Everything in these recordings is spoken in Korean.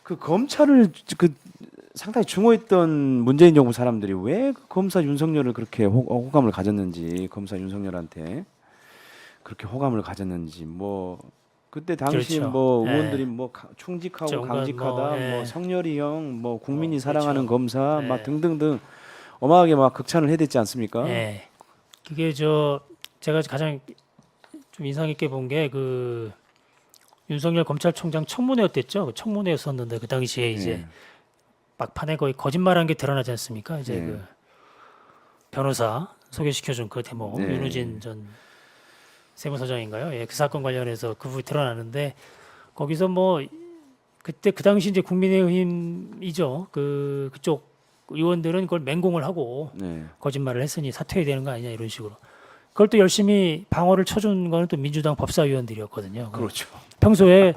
그 검찰을 그 상당히 중호했던 문재인 정부 사람들이 왜 그 검사 윤석열을 그렇게 호감을 가졌는지, 검사 윤석열한테 그렇게 호감을 가졌는지, 뭐 그때 당시 그렇죠. 뭐 예. 의원들이 뭐 충직하고 정관 강직하다, 예. 뭐 성렬이 형, 뭐 국민이 그렇죠. 사랑하는 검사, 막 예. 등등등 어마하게 막 극찬을 해댔지 않습니까? 예. 그게 제가 가장 좀 인상 깊게 본 게 그 윤석열 검찰총장 청문회였댔죠. 그 청문회였었는데 그 당시에 이제 예. 막판에 거의 거짓말한 게 드러나지 않습니까? 이제 예. 그 변호사 소개시켜준 그 대목 네. 윤우진 전 세무서장인가요? 예, 그 사건 관련해서 그 부분이 드러나는데 거기서 뭐 그때 그 당시 이제 국민의힘이죠. 그쪽 의원들은 그걸 맹공을 하고 네. 거짓말을 했으니 사퇴해야 되는 거 아니냐 이런 식으로. 그걸 또 열심히 방어를 쳐준 거는 또 민주당 법사위원들이었거든요. 그렇죠. 평소에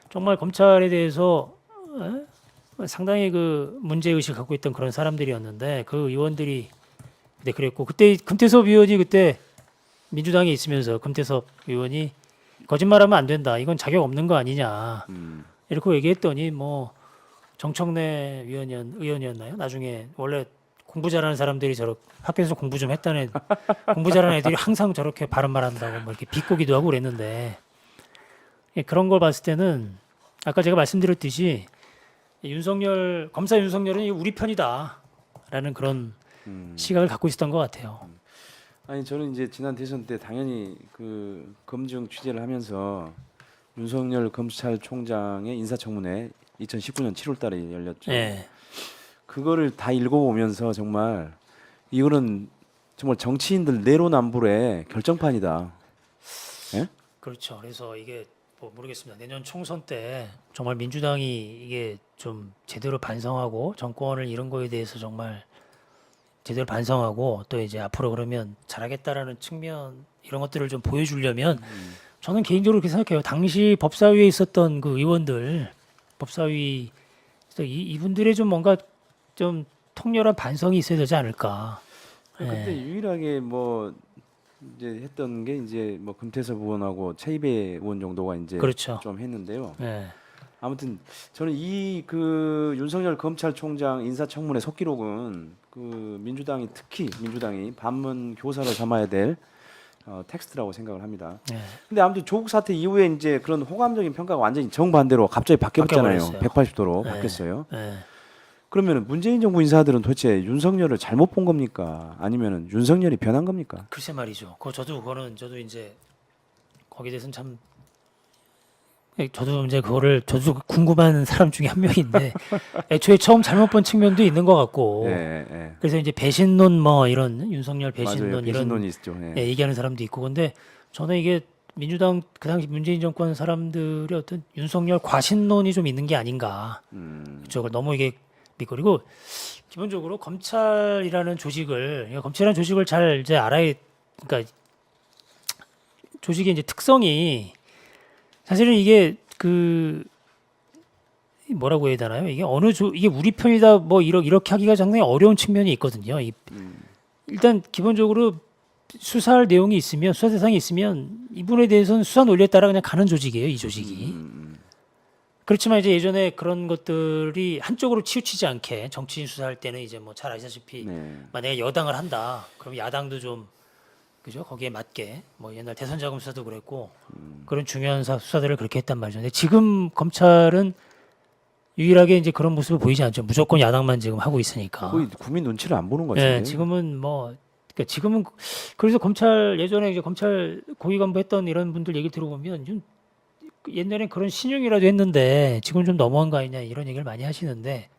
정말 검찰에 대해서 상당히 그 문제 의식 갖고 있던 그런 사람들이었는데 그 의원들이 그때 그랬고 그때 금태섭 의원이 그때 민주당에 있으면서 금태섭 의원이 거짓말하면 안 된다. 이건 자격 없는 거 아니냐. 이렇게 얘기했더니 뭐 정청래 의원이었나요? 나중에 원래 공부 잘하는 사람들이 학교에서 공부 좀 했다는 공부 잘하는 애들이 항상 저렇게 바른 말한다고 뭐 이렇게 비꼬기도 하고 그랬는데 예, 그런 걸 봤을 때는 아까 제가 말씀드렸듯이 검사 윤석열은 우리 편이다라는 그런 시각을 갖고 있었던 것 같아요. 아니 저는 이제 지난 대선 때 당연히 그 검증 취재를 하면서 윤석열 검찰총장의 인사청문회 2019년 7월달에 열렸죠. 예, 그거를 다 읽어보면서 정말 이거는 정말 정치인들 내로남불의 결정판이다. 예? 그렇죠. 그래서 이게 뭐 모르겠습니다. 내년 총선 때 정말 민주당이 이게 좀 제대로 반성하고 정권을 잃은 거에 대해서 정말 제대로 반성하고 또 이제 앞으로 그러면 잘하겠다라는 측면 이런 것들을 좀 보여주려면 저는 개인적으로 그렇게 생각해요. 당시 법사위에 있었던 그 의원들 법사위 이분들의 좀 뭔가 좀 통렬한 반성이 있어야 되지 않을까. 그때 유일하게 뭐 이제 했던 게 이제 뭐 금태섭 의원하고 최이배 의원 정도가 이제 그렇죠. 좀 했는데요. 예. 아무튼 저는 이 그 윤석열 검찰총장 인사청문회 속기록은 그 민주당이 반문 교사로 삼아야 될 텍스트라고 생각을 합니다. 예. 근데 아무튼 조국 사태 이후에 이제 그런 호감적인 평가가 완전히 정반대로 갑자기 바뀌었잖아요. 바뀌어버렸어요. 180도로 예. 바뀌었어요. 예. 그러면 문재인 정부 인사들은 도대체 윤석열을 잘못 본 겁니까? 아니면 윤석열이 변한 겁니까? 글쎄 말이죠. 저도 이제 거기에 대해서는 참 저도 이제 저도 궁금한 사람 중에 한 명인데 애초에 처음 잘못 본 측면도 있는 것 같고 예, 예. 그래서 이제 배신론 뭐 이런 윤석열 배신론 맞아요. 이런 배신론이 있죠. 예. 예, 얘기하는 사람도 있고 근데 저는 이게 민주당 그 당시 문재인 정권 사람들의 어떤 윤석열 과신론이 좀 있는 게 아닌가 그쪽을 너무 이게 믿고 그리고 기본적으로 검찰이라는 조직을 잘 이제 알아야 그러니까 조직의 이제 특성이 사실은 이게 그 뭐라고 해야 되나요? 이게 이게 우리 편이다 뭐 이렇게 하기가 상당히 어려운 측면이 있거든요. 일단 기본적으로 수사할 내용이 있으면 수사 대상이 있으면 이분에 대해서는 수사 논리에 따라 그냥 가는 조직이에요. 이 조직이. 그렇지만 이제 예전에 그런 것들이 한쪽으로 치우치지 않게 정치인 수사할 때는 이제 뭐 잘 아시다시피 네. 만약에 여당을 한다. 그럼 야당도 좀 그죠? 거기에 맞게 뭐 옛날 대선 자금 수사도 그랬고 그런 중요한 수사들을 그렇게 했단 말이죠. 근데 지금 검찰은 유일하게 이제 그런 모습을 보이지 않죠. 무조건 야당만 지금 하고 있으니까. 거의 국민 눈치를 안 보는 것 같은데. 예, 지금은 그래서 예전에 이제 검찰 고위 간부 했던 이런 분들 얘기 들어보면 좀 옛날엔 그런 신용이라도 했는데 지금 좀 너무한 거 아니냐 이런 얘기를 많이 하시는데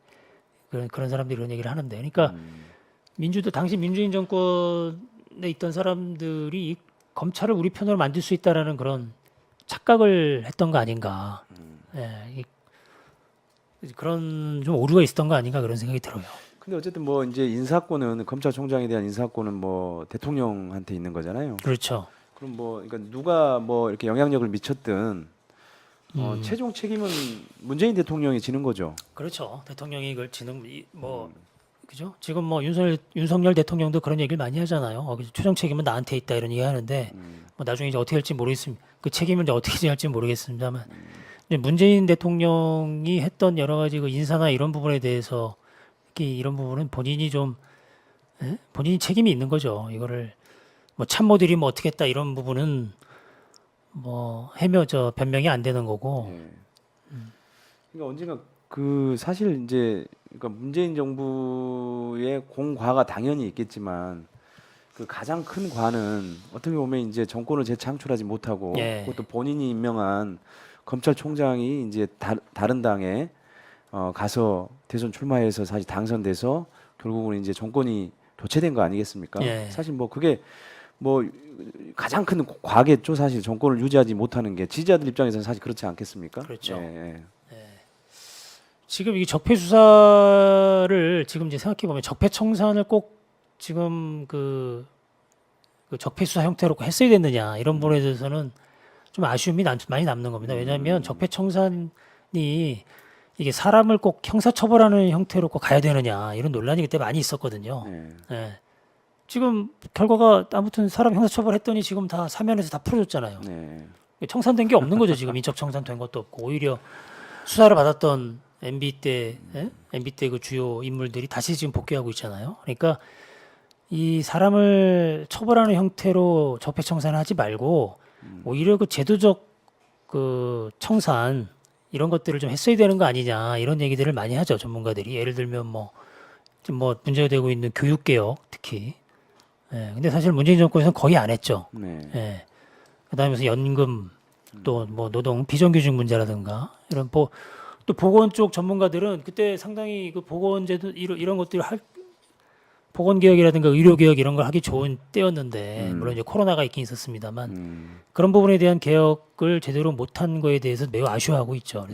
그런 사람들이 이런 얘기를 하는데 그러니까 당시 민주인 정권에 있던 사람들이 이 검찰을 우리 편으로 만들 수 있다라는 그런 착각을 했던 거 아닌가. 예, 그런 좀 오류가 있었던 거 아닌가 그런 생각이 들어요. 근데 어쨌든 뭐 이제 인사권은 검찰총장에 대한 인사권은 뭐 대통령한테 있는 거잖아요. 그렇죠. 그럼 뭐 그러니까 누가 뭐 이렇게 영향력을 미쳤든 최종 책임은 문재인 대통령이 지는 거죠. 그렇죠. 대통령이 이걸 그죠? 지금 뭐 윤석열 대통령도 그런 얘기를 많이 하잖아요. 최종 책임은 나한테 있다 이런 얘기 하는데 뭐 나중에 이제 어떻게 할지 모르겠습니다. 그 책임을 이제 어떻게 할지 모르겠습니다만 이제 문재인 대통령이 했던 여러 가지 그 인사나 이런 부분에 대해서 특히 이런 부분은 본인이 좀 본인이 책임이 있는 거죠. 이거를 뭐 참모들이 뭐 어떻게 했다 이런 부분은 뭐 해명저 변명이 안 되는 거고. 예. 그러니까 언젠가 그 사실 이제 그러니까 문재인 정부의 공과가 당연히 있겠지만 그 가장 큰 과는 어떻게 보면 이제 정권을 재창출하지 못하고 예. 그것도 본인이 임명한 검찰총장이 이제 다른 당에 가서 대선 출마해서 사실 당선돼서 결국은 이제 정권이 교체된 거 아니겠습니까? 예. 사실 뭐 그게 뭐 가장 큰 과겠죠. 사실 정권을 유지하지 못하는 게 지지자들 입장에서는 사실 그렇지 않겠습니까? 그렇죠. 예, 예. 지금 이 적폐 수사를 지금 이제 생각해 보면 적폐 청산을 꼭 지금 그 적폐 수사 형태로 꼭 했어야 됐느냐 이런 부분에 대해서는 좀 아쉬움이 많이 남는 겁니다. 왜냐하면 적폐 청산이 이게 사람을 꼭 형사 처벌하는 형태로 꼭 가야 되느냐 이런 논란이 그때 많이 있었거든요. 예. 예. 지금 결과가 아무튼 사람 형사 처벌했더니 지금 다 사면에서 다 풀어줬잖아요. 네. 청산된 게 없는 거죠. 지금 인적 청산된 것도 없고 오히려 수사를 받았던 MB 때 그 주요 인물들이 다시 지금 복귀하고 있잖아요. 그러니까 이 사람을 처벌하는 형태로 적폐 청산을 하지 말고 오히려 그 제도적 그 청산 이런 것들을 좀 했어야 되는 거 아니냐 이런 얘기들을 많이 하죠 전문가들이. 예를 들면 뭐 지금 뭐 문제가 되고 있는 교육 개혁 특히. 예. 근데 사실 문재인 정권에서는 거의 안 했죠. 네. 예. 그다음에 무슨 연금 또 뭐 노동 비정규직 문제라든가 이런 또 보건 쪽 전문가들은 그때 상당히 그 보건제도 이런 것들을 보건 개혁이라든가 의료 개혁 이런 걸 하기 좋은 때였는데 물론 이제 코로나가 있긴 있었습니다만 그런 부분에 대한 개혁을 제대로 못한 거에 대해서 매우 아쉬워하고 있죠. 그래서